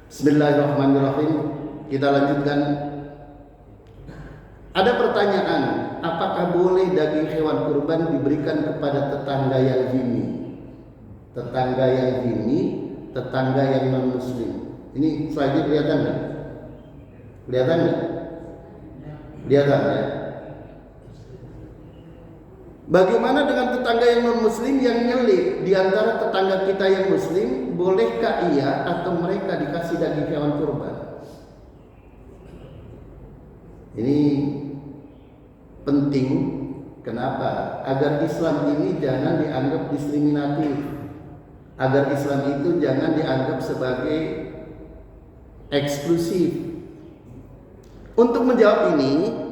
Bismillahirrahmanirrahim. Kita lanjutkan. Ada pertanyaan, apakah boleh daging hewan kurban diberikan kepada tetangga yang zimmi? Tetangga yang zimmi, tetangga yang non-muslim. Ini slide kelihatan nggak? Kelihatan nggak? Kelihatan ya? Bagaimana dengan tetangga yang non-muslim yang nyelip di antara tetangga kita yang muslim? Bolehkah ia atau mereka dikasih daging hewan kurban? Ini penting. Kenapa? Agar Islam ini jangan dianggap diskriminatif. Agar Islam itu jangan dianggap sebagai eksklusif. Untuk menjawab ini,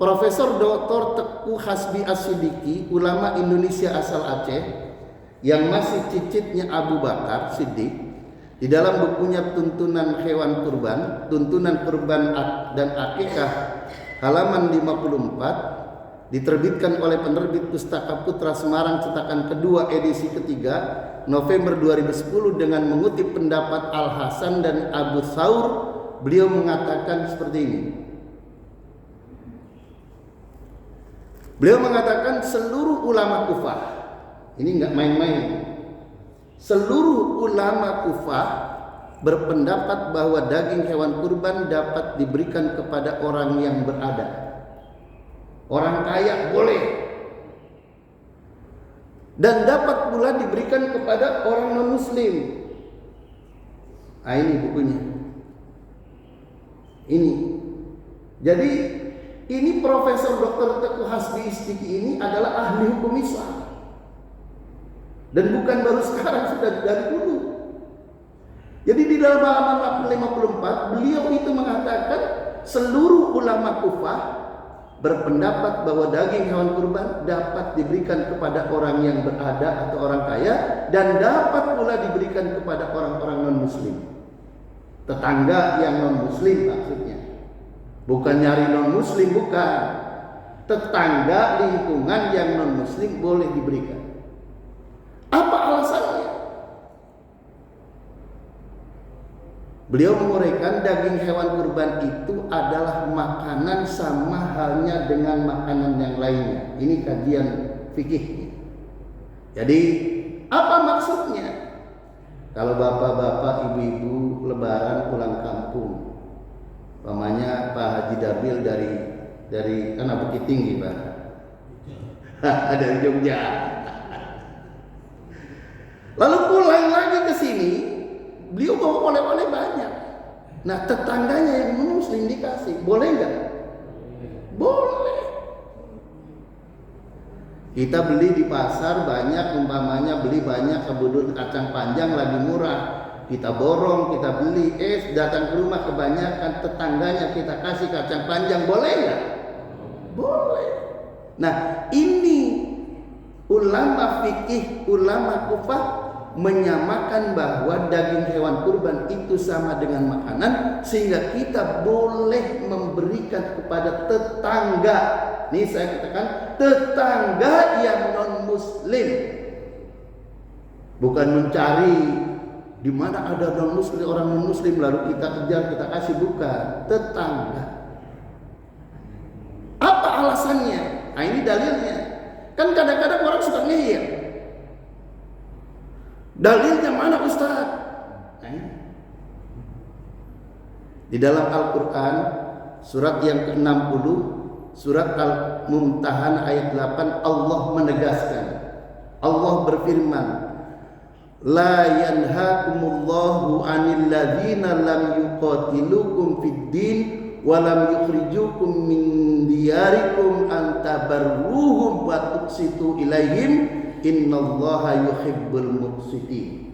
Profesor Dr. Teguh Hasbi As-Siddiqi, ulama Indonesia asal Aceh, yang masih cicitnya Abu Bakar Siddiq, di dalam bukunya Tuntunan Hewan Kurban, Tuntunan Kurban dan Akikah, halaman 54, diterbitkan oleh penerbit Pustaka Putra Semarang cetakan kedua edisi ketiga, November 2010, dengan mengutip pendapat Al-Hasan dan Abu Thawr. Beliau mengatakan seperti ini. Beliau mengatakan seluruh ulama Kufah, ini nggak main-main, seluruh ulama Kufah berpendapat bahwa daging hewan kurban dapat diberikan kepada orang yang berada. Orang kaya boleh, dan dapat pula diberikan kepada orang non-muslim. Nah, ini bukunya. Ini. Jadi ini Profesor Dr. Teguh Hasbi As-Siddiqi ini adalah ahli hukum Islam. Dan bukan baru sekarang, sudah dari dulu. Jadi di dalam halaman 54 beliau itu mengatakan seluruh ulama Kufah berpendapat bahwa daging hewan kurban dapat diberikan kepada orang yang berada atau orang kaya, dan dapat pula diberikan kepada orang-orang non-muslim. Tetangga yang non-muslim maksudnya. Bukan nyari non-muslim, bukan. Tetangga lingkungan yang non-muslim boleh diberikan. Apa alasannya? Beliau menguraikan daging hewan kurban itu adalah makanan sama halnya dengan makanan yang lainnya. Ini kajian fikih. Jadi apa maksudnya? Kalau bapak-bapak, ibu-ibu lebaran pulang kampung, umpamanya Pak Haji Dabil dari kan Bukit Tinggi, Pak. Dari Jogja. Lalu pulang lagi ke sini, beliau bawa oleh-oleh banyak. Nah, tetangganya yang muslim dikasih, boleh nggak? Boleh. Kita beli di pasar banyak, umpamanya beli banyak kebun kacang panjang lagi murah. Kita borong, kita beli, datang ke rumah kebanyakan tetangganya kita kasih kacang panjang, boleh nggak? Boleh. Nah, ini ulama fikih, ulama Kufah menyamakan bahwa daging hewan kurban itu sama dengan makanan, sehingga kita boleh memberikan kepada tetangga. Ini saya katakan tetangga yang non-muslim. Bukan mencari di mana ada non-muslim, orang non-muslim lalu kita kejar, kita kasih, bukan. Tetangga. Apa alasannya? Nah, ini dalilnya. Kan kadang-kadang orang suka ngeyel. Dalilnya mana, Ustaz? Di dalam Al-Quran surat yang ke-60, surat Al-Mumtahanah ayat 8, Allah menegaskan. Allah berfirman, la yanhaakumullahu 'anil ladzina lam yuqatilukum fid din wa lam yukhrijukum min diyarikum an tabarruhum wa tuqsitu ilaihim innallaha yuhibbul muqsitin.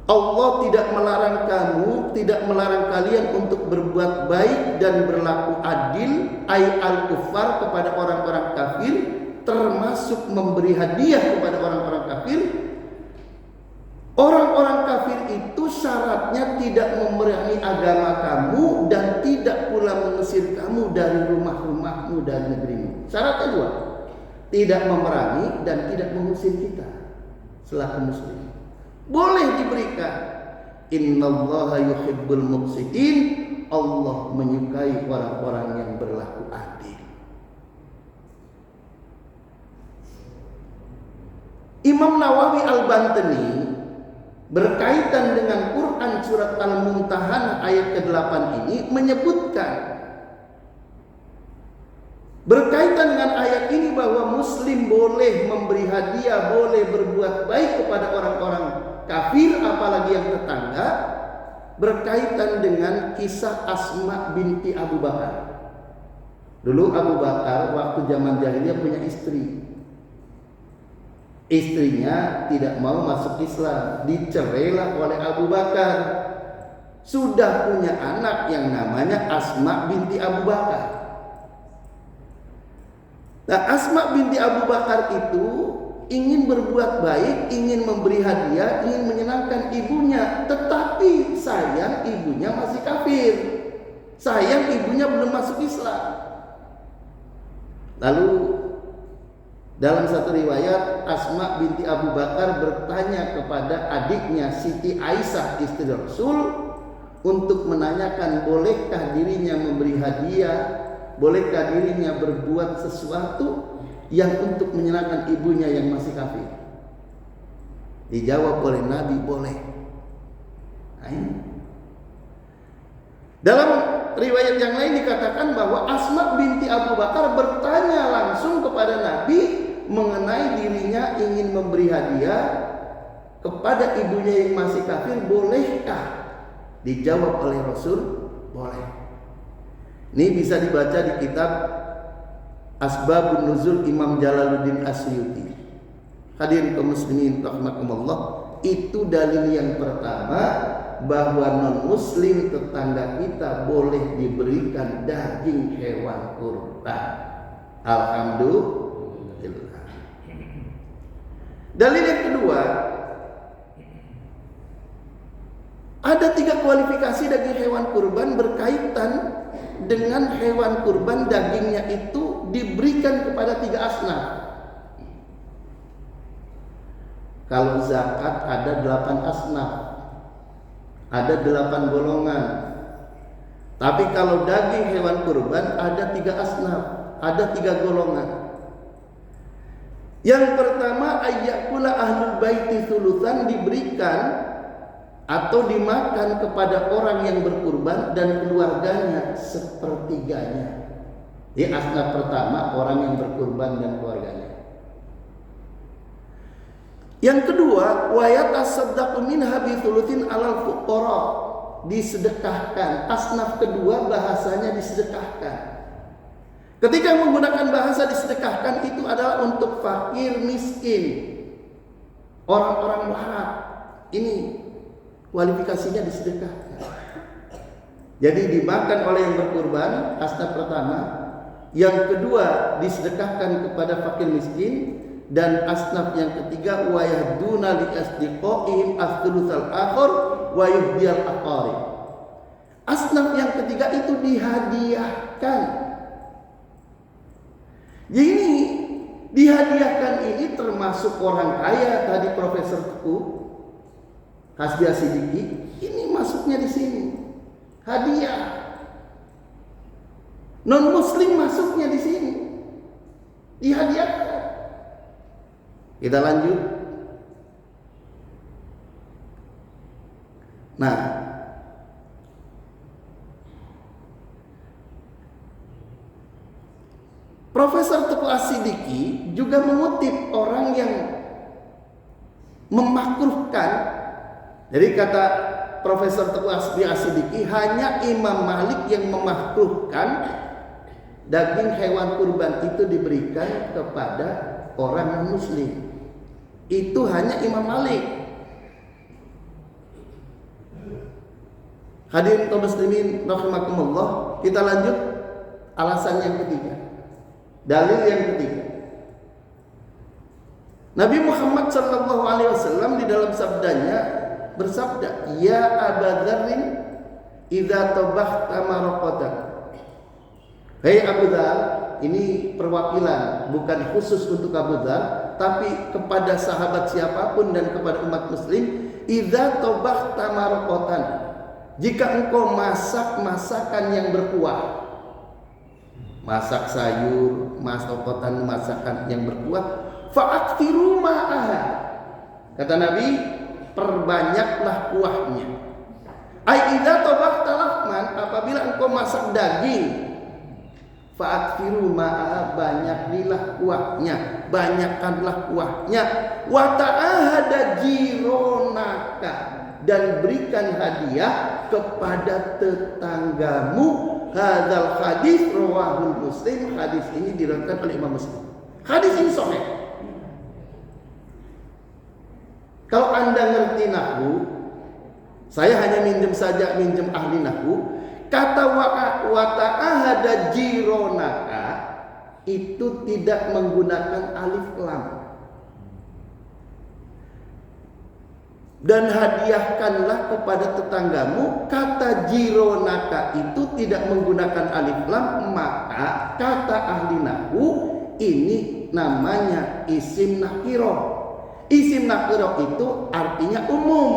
Allah tidak melarang kamu, tidak melarang kalian untuk berbuat baik dan berlaku adil, ay al-kuffar, kepada orang-orang kafir, termasuk memberi hadiah kepada orang-orang kafir. Orang-orang kafir itu syaratnya tidak memerangi agama kamu dan tidak pula mengusir kamu dari rumah-rumahmu dan negerimu. Syaratnya dua, tidak memerangi dan tidak mengusir kita selaku muslim. Boleh diberikan. Innallaha yuhibbul muqsitin. Allah menyukai orang-orang yang berlaku adil. Imam Nawawi Al-Bantani berkaitan dengan Quran surat Al-Mumtahanah ayat ke-8 ini menyebutkan berkaitan dengan ayat ini bahwa muslim boleh memberi hadiah, boleh berbuat baik kepada orang-orang kafir apalagi yang tetangga, berkaitan dengan kisah Asma binti Abu Bakar. Dulu Abu Bakar waktu zaman jahiliyah punya istri. Istrinya tidak mau masuk Islam, dicerailah oleh Abu Bakar. Sudah punya anak yang namanya Asma binti Abu Bakar. Nah, Asma binti Abu Bakar itu ingin berbuat baik, ingin memberi hadiah, ingin menyenangkan ibunya, tetapi sayang ibunya masih kafir. Sayang ibunya belum masuk Islam. Lalu dalam satu riwayat, Asma binti Abu Bakar bertanya kepada adiknya Siti Aisyah istri Rasul untuk menanyakan bolehkah dirinya memberi hadiah, bolehkah dirinya berbuat sesuatu yang untuk menyenangkan ibunya yang masih kafir. Dijawab oleh Nabi, boleh. Dalam riwayat yang lain dikatakan bahwa Asma binti Abu Bakar bertanya langsung kepada Nabi mengenai dirinya ingin memberi hadiah kepada ibunya yang masih kafir, bolehkah? Dijawab oleh Rasul, boleh. Ini bisa dibaca di kitab Asbabun Nuzul Imam Jalaluddin Asyuti. Hadirin kaum muslimin rahimakumullah, itu dalil yang pertama bahwa non muslim tetangga kita boleh diberikan daging hewan kurban. Alhamdulillah. Dalil yang kedua, ada 3 kualifikasi daging hewan kurban berkaitan dengan hewan kurban dagingnya itu diberikan kepada 3 asnaf. Kalau zakat ada 8 asnaf, ada 8 golongan. Tapi kalau daging hewan kurban ada 3 asnaf, ada 3 golongan. Yang pertama, ayyakula ahlul baiti thulutsan, diberikan atau dimakan kepada orang yang berkurban dan keluarganya sepertiganya. Ini asnaf pertama, orang yang berkurban dan keluarganya. Yang kedua, wa yatasaddaqu minha bi thulutsin 'alal fuqara, disedekahkan. Asnaf kedua bahasanya disedekahkan. Ketika menggunakan bahasa disedekahkan itu adalah untuk fakir miskin, orang-orang melarat. Ini kualifikasinya disedekahkan. Jadi dimakan oleh yang berkurban, asnaf pertama. Yang kedua disedekahkan kepada fakir miskin. Dan asnaf yang ketiga, wa yahduna li asdiqaihim as-thulutsal akhir wa yuhdiyal aqarib. Asnaf yang ketiga itu dihadiahkan. Ini dihadiahkan ini termasuk orang kaya tadi Profesor Teguh Hasbi Asidiki, ini masuknya di sini. Hadiah. Non muslim masuknya di sini. Dihadiahkan. Kita lanjut. Nah, Profesor Teguh As-Siddiqi juga mengutip orang yang memakruhkan. Jadi kata Profesor Teguh As-Siddiqi, hanya Imam Malik yang memakruhkan daging hewan kurban itu diberikan kepada orang non-muslim. Itu hanya Imam Malik. Hadirin kaum muslimin rahimakumullah, kita lanjut alasan yang ketiga. Dalil yang ketiga, Nabi Muhammad SAW di dalam sabdanya bersabda, ya Aba Dzarrin idza tabakhta maraqatan. Hei Abu Dzar, ini perwakilan bukan khusus untuk Abu Dzar, tapi kepada sahabat siapapun dan kepada umat muslim. idza tabakhta marqatan, jika engkau masak masakan yang berkuah, masak sayur, masakan yang berkuah, fa'aktiru ma'aha, kata Nabi, perbanyaklah kuahnya. Ai idza tabakhta lahman, apabila engkau masak daging, fa'aktiru ma'aha, banyakilah kuahnya, banyakkanlah kuahnya. Wa ta'ahada jironaka, dan berikan hadiah kepada tetanggamu. Hadzal hadis rawahul Muslim, hadis ini diriwayatkan oleh Imam Muslim. Hadis ini sahih. Kalau Anda ngerti nahwu, saya hanya minjem ahli nahwu. Kata wa ta'ahada jironaka itu tidak menggunakan alif lam. Dan hadiahkanlah kepada tetanggamu, kata jironaka itu tidak menggunakan alif lam, maka kata ahli nahwu ini namanya isim nakiro. Isim nakiro itu artinya umum.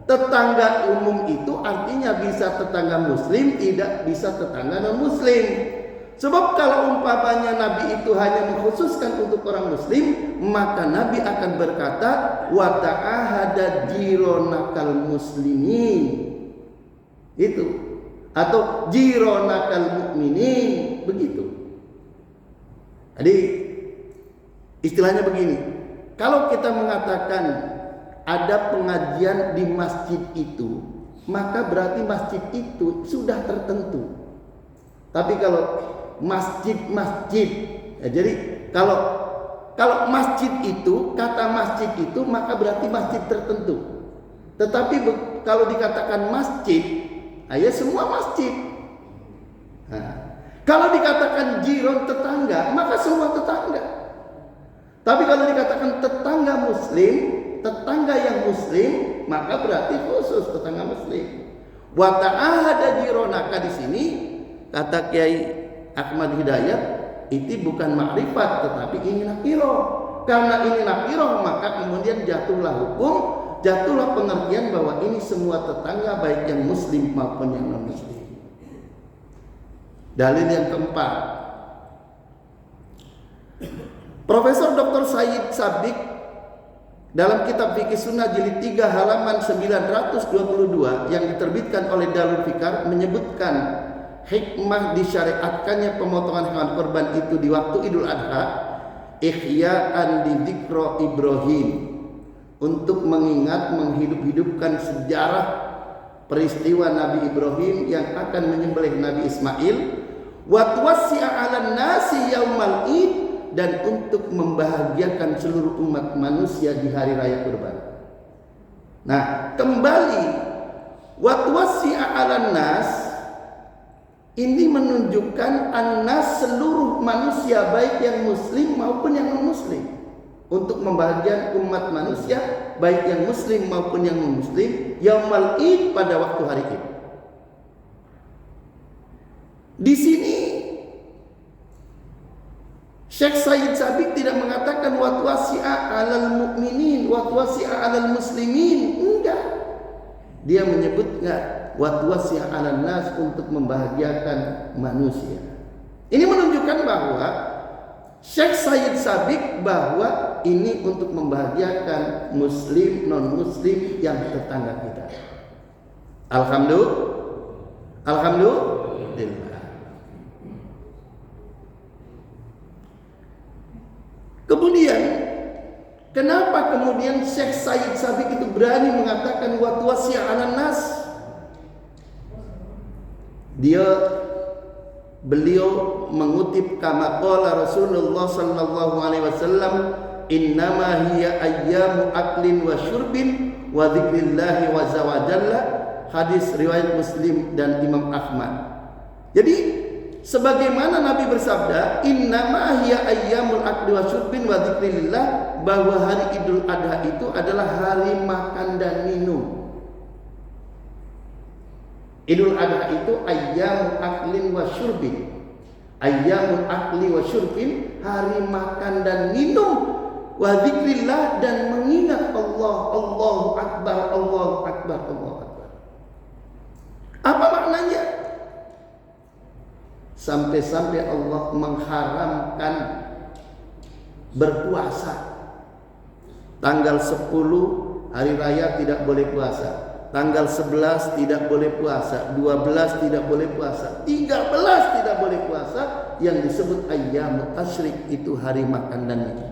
Tetangga umum itu artinya bisa tetangga muslim, tidak bisa tetangga non muslim. Sebab kalau umpamanya Nabi itu hanya mengkhususkan untuk orang muslim, maka Nabi akan berkata wa ta'ahada jironakal muslimin, itu, atau jironakal mukminin, begitu. Jadi istilahnya begini, kalau kita mengatakan ada pengajian di masjid itu, maka berarti masjid itu sudah tertentu. Tapi kalau masjid-masjid, ya, jadi kalau masjid itu, kata masjid itu, maka berarti masjid tertentu. Tetapi kalau dikatakan masjid, ya semua masjid. Nah, kalau dikatakan jiron tetangga, maka semua tetangga. Tapi kalau dikatakan tetangga muslim, tetangga yang muslim, maka berarti khusus tetangga muslim. Wa ta'ahada jironaka di sini, kata Kiai Ahmad Hidayat, itu bukan makrifat, tetapi ini nakiro. Karena ini nakiro, maka kemudian jatuhlah hukum, jatuhlah pengertian bahwa ini semua tetangga, baik yang muslim maupun yang non muslim. Dalil yang keempat, Profesor Dr. Said Sabiq dalam kitab Fikih Sunnah jilid 3 halaman 922 yang diterbitkan oleh Darul Fikar menyebutkan hikmah disyariatkannya pemotongan hewan kurban itu di waktu Idul Adha, ihya'an di dzikra Ibrahim, untuk mengingat, menghidup-hidupkan sejarah peristiwa Nabi Ibrahim yang akan menyembelih Nabi Ismail, wa tuwassi'a 'alan nasi yaumal id, dan untuk membahagiakan seluruh umat manusia di hari raya kurban. Nah, kembali wa tuwassi'a 'alan nas ini menunjukkan annas seluruh manusia, baik yang muslim maupun yang non muslim, untuk membahagiakan umat manusia baik yang muslim maupun yang non muslim yaumal id, pada waktu hari Id. Di sini Syekh Said Sabiq tidak mengatakan wa tuwasi'a 'alal mu'minin wa tuwasi'a 'alal muslimin, enggak. Dia menyebutnya wa tuwasi'a 'alan nas, untuk membahagiakan manusia. Ini menunjukkan bahwa Syekh Said Sabiq bahwa ini untuk membahagiakan muslim non muslim yang tetangga kita. Alhamdulillah. Kemudian kenapa kemudian Syekh Said Sabiq itu berani mengatakan wa tuwasi'a 'alan nas? Beliau mengutip kama qala Rasulullah sallallahu alaihi wasallam, innama hiya ayyamu aklin wa syurbin wa dzikrillahi wa zawajalla, hadis riwayat Muslim dan Imam Ahmad. Jadi sebagaimana Nabi bersabda, innama hiya ayyamul akli wa syurbin wa dzikrillah, bahwa hari Idul Adha itu adalah hari makan dan minum. Idul Adha itu ayyamul aklin wa syurbin. Ayyamul akli wa syurbin, hari makan dan minum wa dzikrillah, dan mengingat Allah. Allahu akbar, Allahu akbar, Allahu akbar. Apa maknanya? Sampai-sampai Allah mengharamkan berpuasa. Tanggal 10 hari raya tidak boleh puasa. Tanggal 11 tidak boleh puasa, 12 tidak boleh puasa, 13 tidak boleh puasa, yang disebut ayyamut tasyrik, itu hari makan dan minum.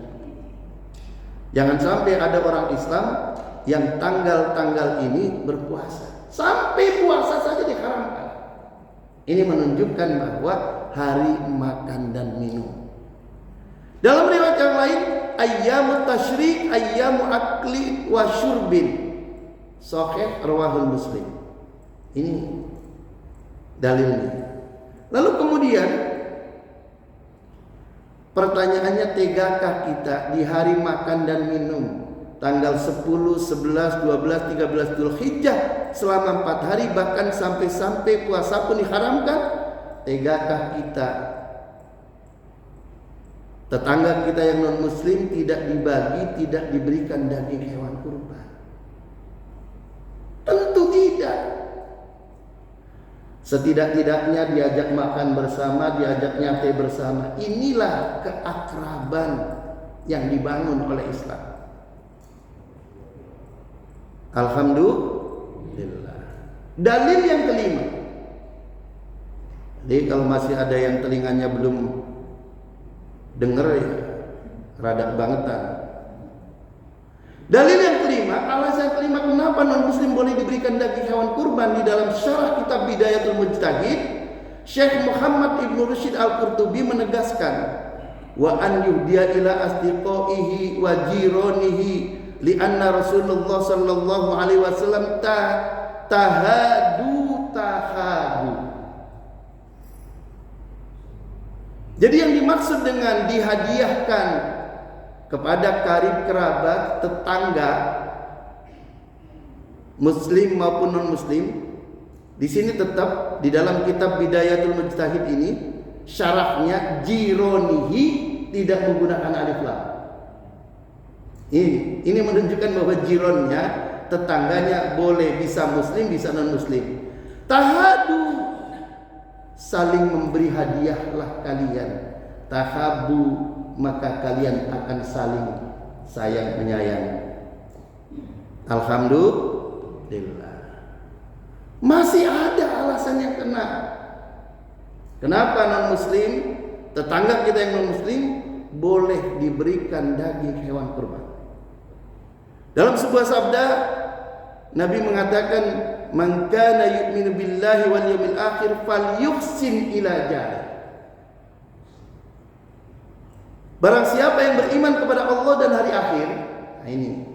Jangan sampai ada orang Islam yang tanggal-tanggal ini berpuasa. Sampai puasa saja diharamkan. Ini menunjukkan bahwa hari makan dan minum. Dalam riwayat yang lain, ayyamut tasyrik ayyamu akli wa syurbin. Sahih rawahul Muslim. Ini dalilnya. Lalu kemudian pertanyaannya, tegakah kita di hari makan dan minum tanggal 10, 11, 12, 13 Dzulhijjah selama 4 hari, bahkan sampai puasa pun diharamkan? Tegakah kita? Tetangga kita yang non muslim tidak dibagi, tidak diberikan daging hewan kurban? Tentu tidak. Setidak-tidaknya diajak makan bersama, diajak nyate bersama. Inilah keakraban yang dibangun oleh Islam. Alhamdulillah. Dalil yang kelima. Jadi kalau masih ada yang telinganya belum dengar, ya rada bangetan. Dalil yang kelima, alasan kelima kenapa non muslim boleh diberikan daging hewan kurban, di dalam syarah kitab Bidayatul Mujtahid, Syekh Muhammad Ibn Rushd Al-Qurtubi menegaskan, wa an yuhdiya ila asdiqaihi wa jiranihi li anna Rasulullah sallallahu alaihi wasallam tahadu. Jadi yang dimaksud dengan dihadiahkan kepada karib kerabat, tetangga muslim maupun non muslim, di sini tetap di dalam kitab Bidayatul Mujtahid ini syarahnya jironihi, tidak menggunakan alif lam. Ini menunjukkan bahwa jironnya, tetangganya, boleh bisa muslim bisa non muslim. Tahadu, saling memberi hadiahlah kalian. Tahabu, maka kalian akan saling sayang menyayangi. Alhamdulillah. Masih ada alasan yang kena. Kenapa non muslim, tetangga kita yang non muslim, boleh diberikan daging hewan kurban? Dalam sebuah sabda Nabi mengatakan, man kana yu'minu billahi wal yawmil akhir falyuhsin ila jari. Barang siapa yang beriman kepada Allah dan hari akhir. Nah ini,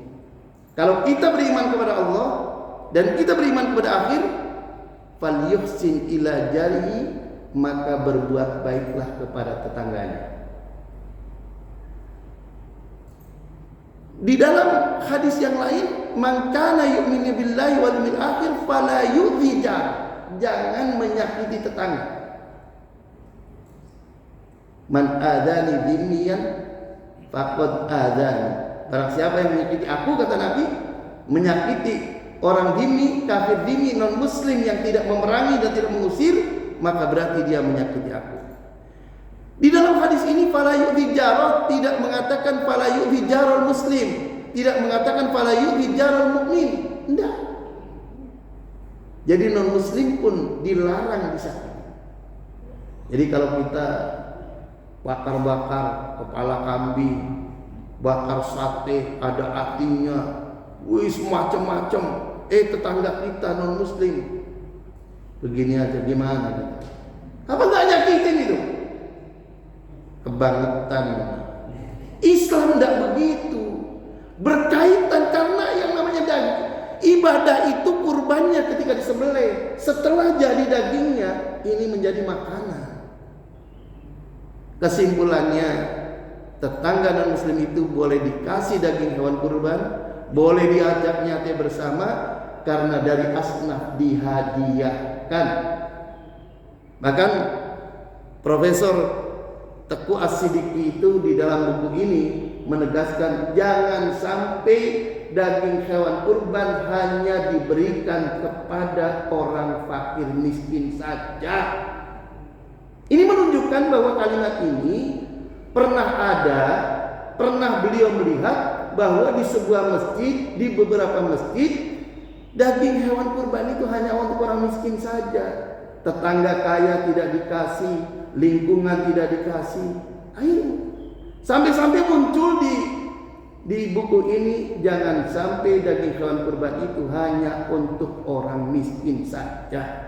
kalau kita beriman kepada Allah dan kita beriman kepada akhir, falyuhsin ila jarihi, maka berbuat baiklah kepada tetangganya. Di dalam hadis yang lain, man kana yu'minu billahi wal yawmil akhir fala yu'dhi jar, jangan menyakiti tetangga. Man adani dhimmiyan faqad adani, barang siapa yang menyakiti aku, kata Nabi, menyakiti orang dhimmi, kafir dhimmi, non muslim yang tidak memerangi dan tidak mengusir, maka berarti dia menyakiti aku. Di dalam hadis ini fala yu'dhi jarah tidak mengatakan fala yu'dhi jarul muslim, tidak mengatakan fala yu'dhi jarul mukmin, tidak. Jadi non muslim pun dilarang disakiti. Jadi kalau kita bakar-bakar kepala kambing, bakar sate, ada hatinya, wis macam-macam, tetangga kita non muslim begini aja, gimana gitu? Apa nggak nyakitin itu? Kebangetan. Islam tidak begitu, berkaitan karena yang namanya daging. Ibadah itu kurbannya ketika disembelih, setelah jadi dagingnya ini menjadi makanan. Kesimpulannya, tetangga non muslim itu boleh dikasih daging hewan kurban, boleh diajak nyate bersama, karena dari asnaf dihadiahkan. Bahkan Profesor Teku As-Siddiqi itu di dalam buku ini menegaskan jangan sampai daging hewan kurban hanya diberikan kepada orang fakir miskin saja. Ini menunjukkan bahwa kalimat ini pernah beliau melihat bahwa di sebuah masjid, di beberapa masjid, daging hewan kurban itu hanya untuk orang miskin saja. Tetangga kaya tidak dikasih, lingkungan tidak dikasih. Ayo, sampai-sampai muncul di buku ini, jangan sampai daging hewan kurban itu hanya untuk orang miskin saja.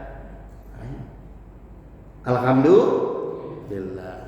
Alhamdulillah.